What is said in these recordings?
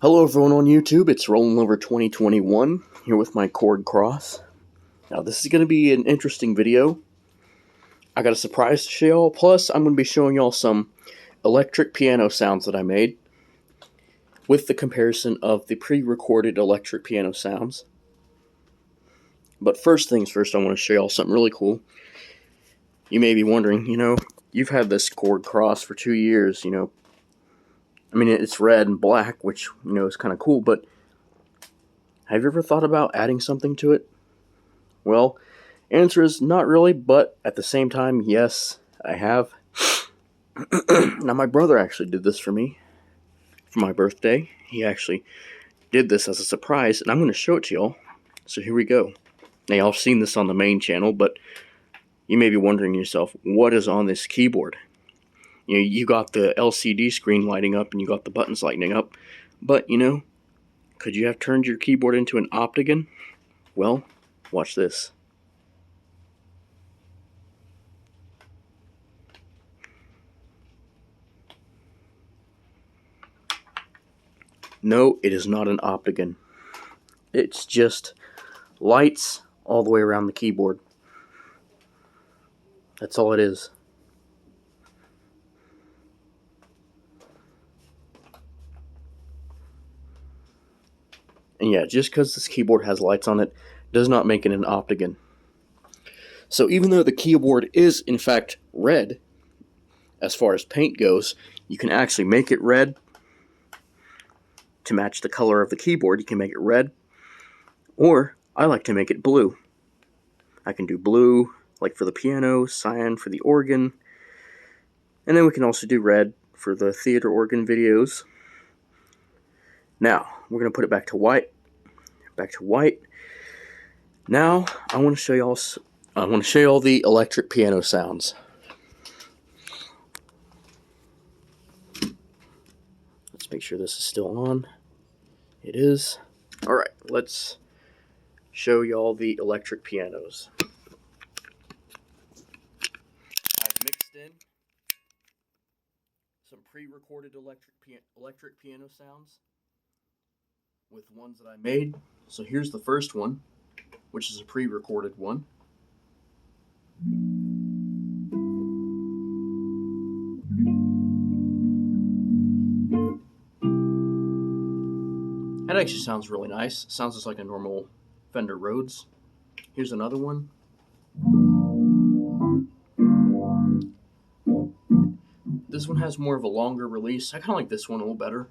Hello everyone on YouTube, it's Rolling Over 2021, here with my korg kross. Now this is going to be an interesting video. I got a surprise to show y'all, plus I'm going to be showing y'all some electric piano sounds that I made, with the comparison of the pre-recorded electric piano sounds. But first things first, I want to show y'all something really cool. You may be wondering, you've had this korg kross for 2 years, I mean, it's red and black, which, is kind of cool, but have you ever thought about adding something to it? Well, answer is not really, but at the same time, yes, I have. Now, my brother actually did this for me for my birthday. He actually did this as a surprise, and I'm going to show it to y'all. So here we go. Now, y'all have seen this on the main channel, but you may be wondering to yourself, what is on this keyboard? You got the LCD screen lighting up and you got the buttons lighting up, but could you have turned your keyboard into an octagon? Well, watch this. No, it is not an octagon. It's just lights all the way around the keyboard. That's all it is. And yeah, just because this keyboard has lights on it does not make it an octagon. So even though the keyboard is in fact red, as far as paint goes, you can actually make it red to match the color of the keyboard. You can make it red, or I like to make it blue. I can do blue, like for the piano, cyan for the organ, and then we can also do red for the theater organ videos. Now, we're going to put it back to white. Now, I want to show y'all the electric piano sounds. Let's make sure this is still on. It is. Alright, let's show y'all the electric pianos. I've mixed in some pre-recorded electric piano sounds with ones that I made. So here's the first one, which is a pre-recorded one. That actually sounds really nice. Sounds just like a normal Fender Rhodes. Here's another one. This one has more of a longer release. I kind of like this one a little better,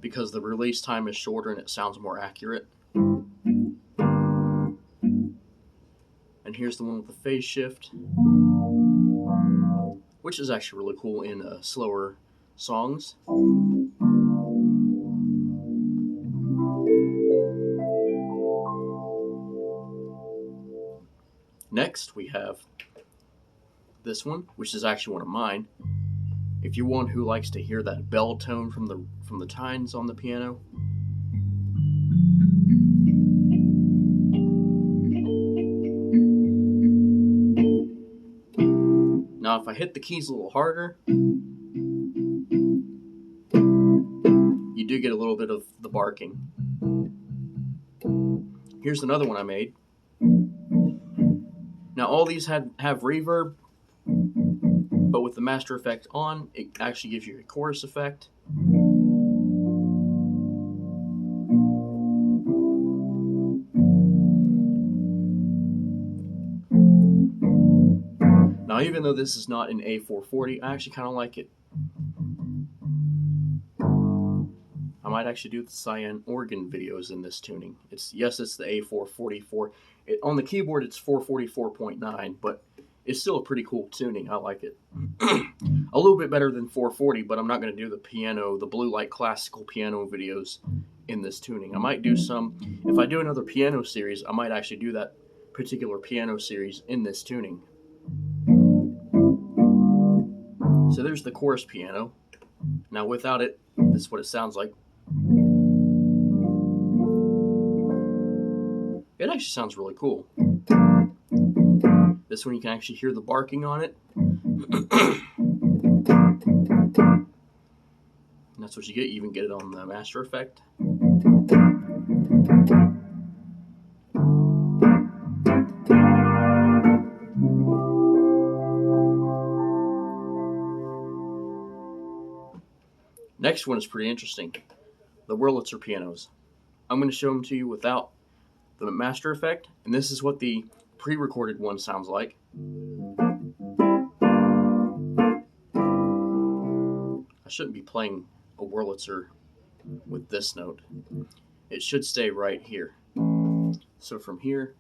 because the release time is shorter and it sounds more accurate. And here's the one with the phase shift, which is actually really cool in slower songs. Next, we have this one, which is actually one of mine. If you're one who likes to hear that bell tone from the tines on the piano, now if I hit the keys a little harder, you do get a little bit of the barking. Here's another one I made. Now all these have reverb, but with the master effect on, it actually gives you a chorus effect. Now, even though this is not an A440, I actually kind of like it. I might actually do the cyan organ videos in this tuning. It's the A444. On the keyboard, it's 444.9, but it's still a pretty cool tuning. I like it. A little bit better than 440, but I'm not going to do the blue light classical piano videos in this tuning. I might do some, if I do another piano series, I might actually do that particular piano series in this tuning. So there's the chorus piano. Now without it, this is what it sounds like. It actually sounds really cool. This one you can actually hear the barking on it. And that's what you get. You even get it on the master effect. Next one is pretty interesting. The Wurlitzer Pianos. I'm going to show them to you without the master effect, and this is what the pre-recorded one sounds like. I shouldn't be playing a Wurlitzer with this note. It should stay right here. So from here,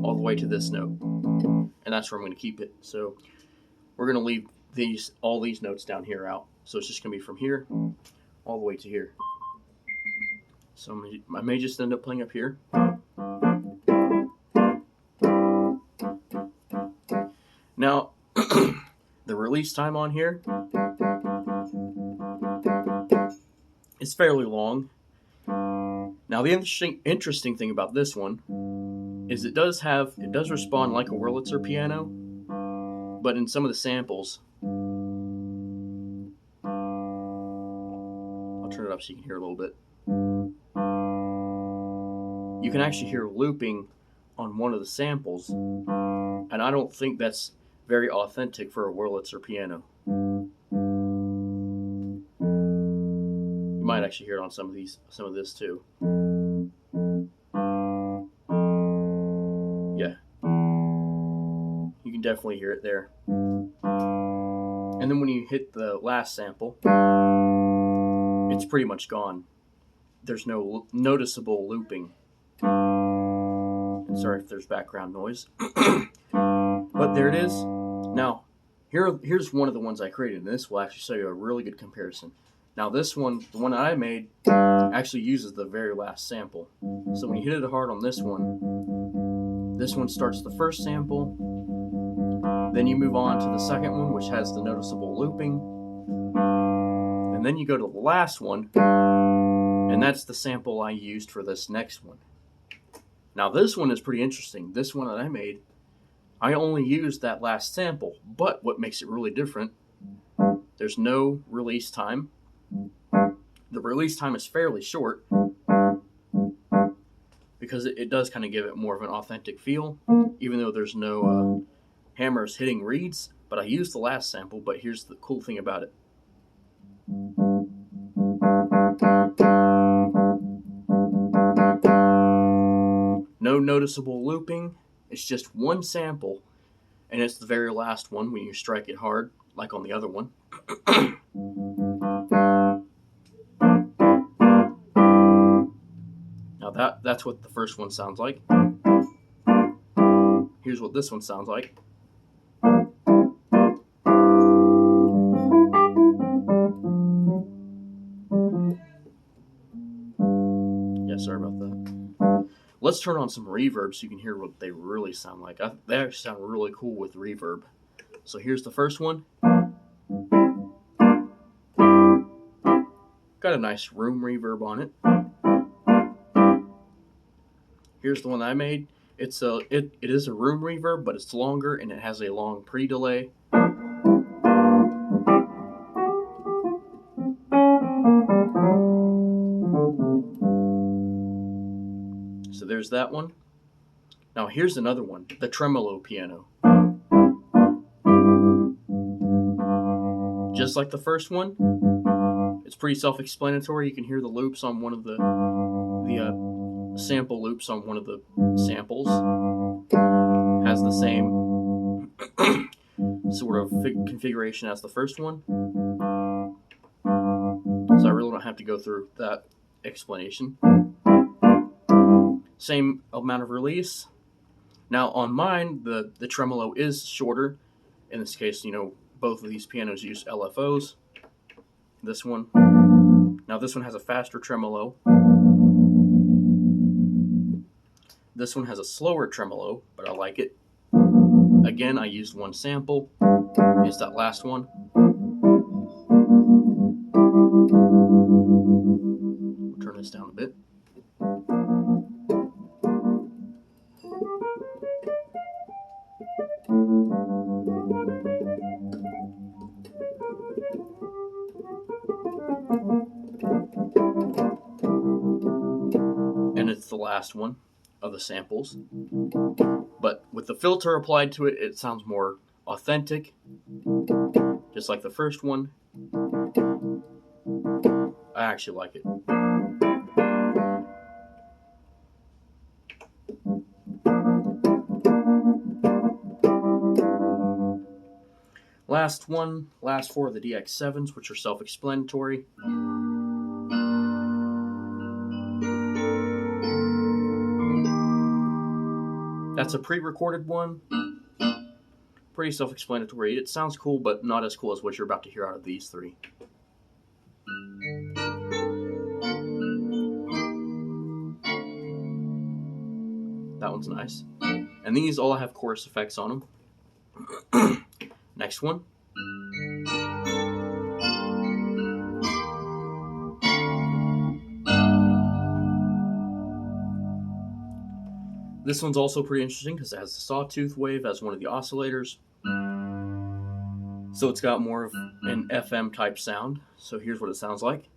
all the way to this note, and that's where I'm going to keep it. So we're going to leave all these notes down here out. So it's just going to be from here all the way to here. So I may just end up playing up here. Now, the release time on here is fairly long. Now, the interesting thing about this one is it does respond like a Wurlitzer piano, but in some of the samples, I'll turn it up so you can hear a little bit. You can actually hear looping on one of the samples, and I don't think that's very authentic for a Wurlitzer piano. You might actually hear it on some of this too. Yeah, you can definitely hear it there. And then when you hit the last sample, it's pretty much gone. There's no noticeable looping. And sorry if there's background noise. But there it is. Now, here's one of the ones I created, and this will actually show you a really good comparison. Now this one, the one that I made, actually uses the very last sample. So when you hit it hard on this one starts the first sample, then you move on to the second one, which has the noticeable looping, and then you go to the last one, and that's the sample I used for this next one. Now this one is pretty interesting. This one that I made, I only used that last sample, but what makes it really different, there's no release time. The release time is fairly short because it does kind of give it more of an authentic feel, even though there's no hammers hitting reeds. But I used the last sample, but here's the cool thing about it. No noticeable looping. It's just one sample, and it's the very last one when you strike it hard, like on the other one. Now that's what the first one sounds like. Here's what this one sounds like. Yeah, sorry about that. Let's turn on some reverb so you can hear what they really sound like. They actually sound really cool with reverb. So here's the first one. Got a nice room reverb on it. Here's the one that I made. It is a room reverb, but it's longer and it has a long pre-delay. So there's that one. Now here's another one, the Tremolo Piano. Just like the first one, it's pretty self-explanatory. You can hear the loops on one of the sample loops on one of the samples. Has the same sort of configuration as the first one. So I really don't have to go through that explanation. Same amount of release. Now on mine, the tremolo is shorter. In this case, both of these pianos use LFOs. This one. Now this one has a faster tremolo. This one has a slower tremolo, but I like it. Again, I used one sample. It's that last one. We'll turn this down a bit. last one of the samples. But with the filter applied to it, it sounds more authentic, just like the first one. I actually like it. Last four of the DX7s, which are self-explanatory. That's a pre-recorded one. Pretty self-explanatory. It sounds cool, but not as cool as what you're about to hear out of these three. That one's nice. And these all have chorus effects on them. Next one. This one's also pretty interesting because it has the sawtooth wave as one of the oscillators. So it's got more of an FM type sound. So here's what it sounds like.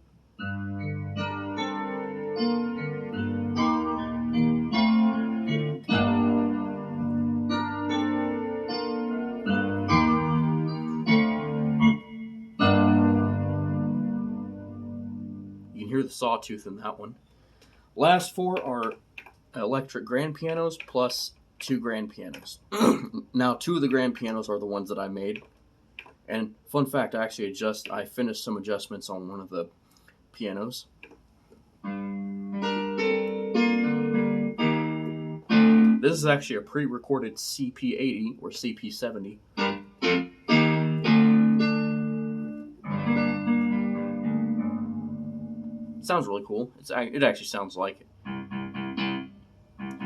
You can hear the sawtooth in that one. Last four are electric grand pianos plus 2 grand pianos. Now 2 of the grand pianos are the ones that I made. And fun fact, I finished some adjustments on one of the pianos. This is actually a pre-recorded CP80 or CP70. Sounds really cool. It actually sounds like it.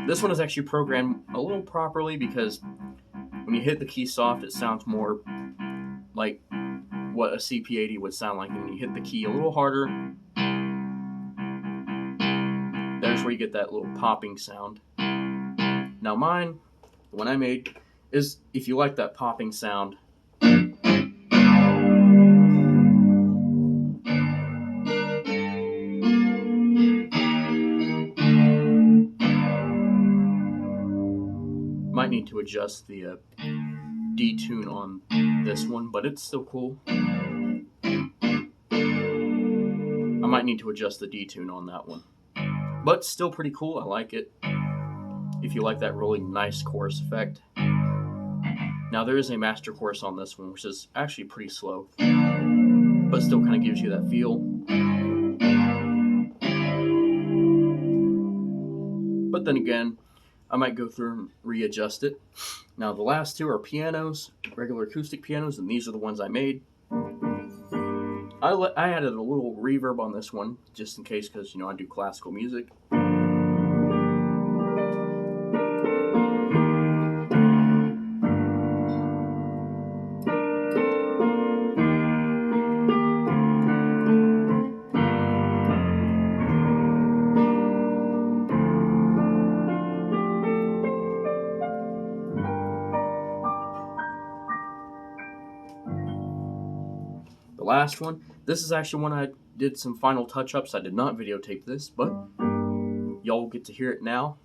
This one is actually programmed a little properly because when you hit the key soft, it sounds more like what a CP80 would sound like. And when you hit the key a little harder, there's where you get that little popping sound. Now mine, the one I made, is if you like that popping sound, might need to adjust the detune on this one, but it's still cool. I might need to adjust the detune on that one, but still pretty cool. I like it. If you like that really nice chorus effect. Now there is a master chorus on this one, which is actually pretty slow, but still kind of gives you that feel. But then again, I might go through and readjust it. Now the last two are pianos, regular acoustic pianos, and these are the ones I made. I added a little reverb on this one, just in case, because, you know, I do classical music. The last one, this is actually one I did some final touch-ups. I did not videotape this, but y'all will get to hear it now.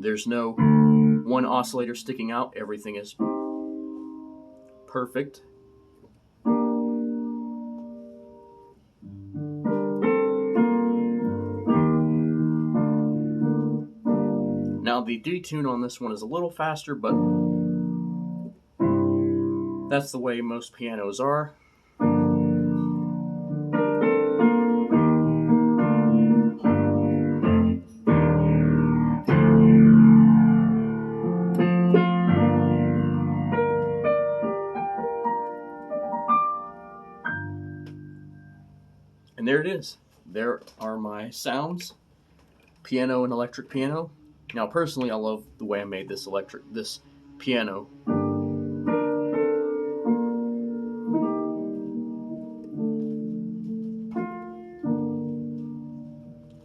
There's no one oscillator sticking out. Everything is perfect. Now the detune on this one is a little faster, but that's the way most pianos are. And there it is. There are my sounds, piano and electric piano. Now personally, I love the way I made this piano.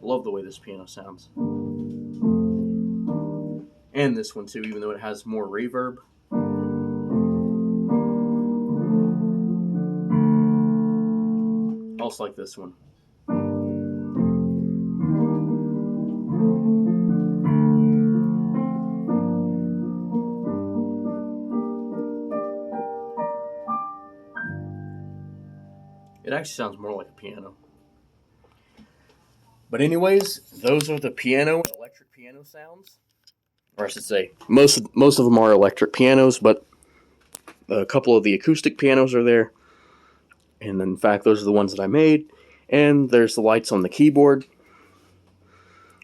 Love the way this piano sounds. And this one too, even though it has more reverb. I also like this one. It actually sounds more like a piano. But anyways, those are the piano and electric piano sounds. Or I should say, most of them are electric pianos, but a couple of the acoustic pianos are there. And in fact, those are the ones that I made. And there's the lights on the keyboard.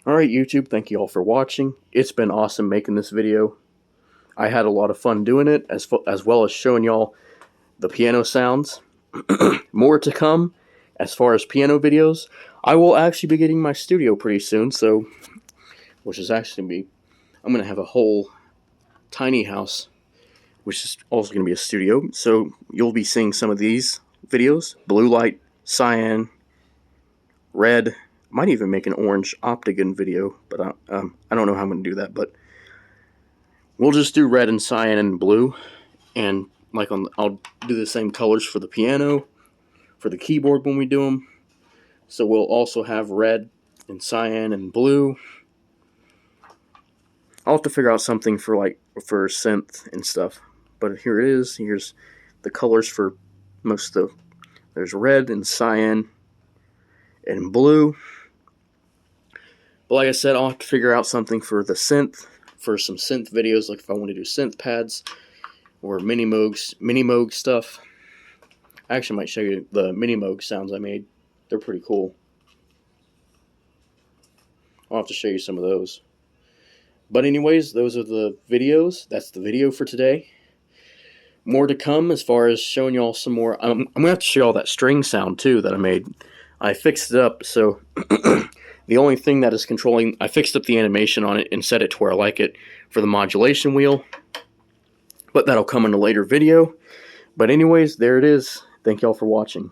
Alright, YouTube, thank you all for watching. It's been awesome making this video. I had a lot of fun doing it, as well as showing y'all the piano sounds. More to come as far as piano videos. I will actually be getting my studio pretty soon, so, which is actually going to be, I'm going to have a whole tiny house, which is also going to be a studio. So you'll be seeing some of these videos: blue light, cyan, red. Might even make an orange Optigan video, but I don't know how I'm going to do that. But we'll just do red and cyan and blue, and like I'll do the same colors for the piano, for the keyboard when we do them. So we'll also have red and cyan and blue. I'll have to figure out something for synth and stuff. But here it is. Here's the colors for most of the. There's red and cyan and blue. But like I said, I'll have to figure out something for the synth, for some synth videos, like if I want to do synth pads or mini Moog stuff. I actually might show you the mini Moog sounds I made. They're pretty cool. I'll have to show you some of those. But anyways, those are the videos. That's the video for today. More to come as far as showing y'all some more. I'm going to have to show y'all that string sound too that I made. I fixed it up, so the only thing that is controlling, I fixed up the animation on it and set it to where I like it for the modulation wheel. But that'll come in a later video. But anyways, there it is. Thank y'all for watching.